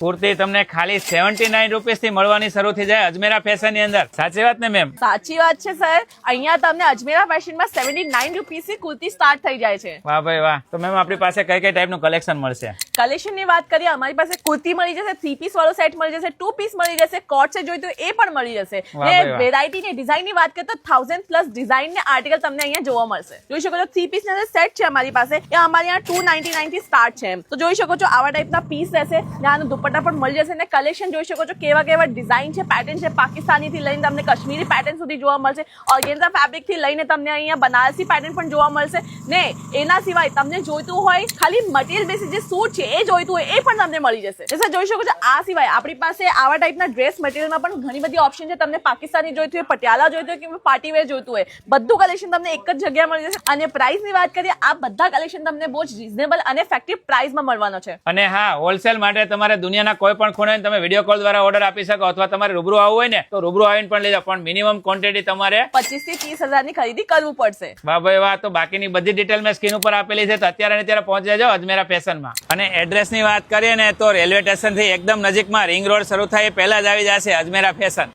કુર્તી તમને ખાલી 79 રૂપીસ થી મળવાની શરૂ થઈ જાય અજમેરા ફેશન ની અંદર. સાચી વાત ને મેમ? સાચી વાત છે સર. અહીંયા તમને અજમેરા ફેશનમાં 79 રૂપીસ થી કુર્તી સ્ટાર્ટ થઈ જાય છે. વાહ ભાઈ વાહ. તો મેમ આપણી પાસે કઈ કઈ ટાઈપનું કલેક્શન મળશે? કલેક્શન ની વાત કરીએ, અમારી પાસે કુર્તી મળી જશે, 3 પીસ વાળો સેટ મળી જશે, 2 પીસ મળી જશે, કોટ સેટ જોઈતું એ પણ મળી જશે. વાહ ને ભાઈ વાહ. વેરાયટી ની ડિઝાઇન ની વાત કરીએ તો 1000+ ડિઝાઇન ને આર્ટિકલ તમને અહીંયા જોવા મળશે. જોઈ શકો છો 3 પીસ ના સેટ છે અમારી પાસે, એ અમારે અહીંયા 299 થી સ્ટાર્ટ છે. તો જોઈ શકો છો આવા ટાઈપના પીસ રહેશે ને આનો દુપટ્ટા પણ મળી જશે. ને કલેક્શન જોઈ શકો છો કેવા કેવા ડિઝાઇન છે, પેટર્ન છે, પાકિસ્તાની થી લઈને તમને કાશ્મીરી પેટર્ન સુધી જોવા મળશે. ઓર્ગેન્ઝા ફેબ્રિક થી લઈને તમને અહીંયા બનારસી પેટર્ન પણ જોવા મળશે. ને એના સિવાય તમને જોઈતું હોય ખાલી મટીરિયલ બેસિસ જે સૂટ છે એ જોઈતું હોય એ પણ તમને મળી જશે. જैसे જોઈ શકો છો આ સિવાય આપણી પાસે આવા ટાઈપના ડ્રેસ મટીરિયલમાં પણ ઘણી બધી ઓપ્શન છે. તમને પાકિસ્તાની જોઈતું હોય, પટિયાલા જોઈતું હોય કે પાર્ટી વેર જોઈતું હોય, બધું કલેક્શન તમને એક જ જગ્યાએ મળી જશે. અને પ્રાઇસ ની વાત કરીએ, આ બધા કલેક્શન તમને બહુ જ રીઝનેબલ અને ઇફેક્ટિવ પ્રાઇસમાં મળવાનો છે. અને હા, હોલસેલ માટે તમારે દુનિયાના કોઈ પણ ખૂણે તમે વિડીયો કોલ દ્વારા ઓર્ડર આપી શકો, અથવા તમારે રૂબરૂ આવવું હોય ને તો રૂબરૂ આવીને પણ લઈ જાઓ, પણ મિનિમમ ક્વોન્ટિટી તમારે 25 થી 30 હજારની ખરીદી કરવું પડશે. વાહ ભાઈ વાહ. તો બાકીની બધી ડિટેલ મેં સ્ક્રીન ઉપર આપેલી છે, તો અત્યારે ને ત્યારે પહોંચી જાઓ અજમેરા ફેશનમાં. અને એડ્રેસ ની વાત કરીએ ને તો રેલવે સ્ટેશન થી એકદમ નજીકમાં રિંગ રોડ શરૂ થાય એ પહેલા જ આવી જશે અજમેરા ફેશન.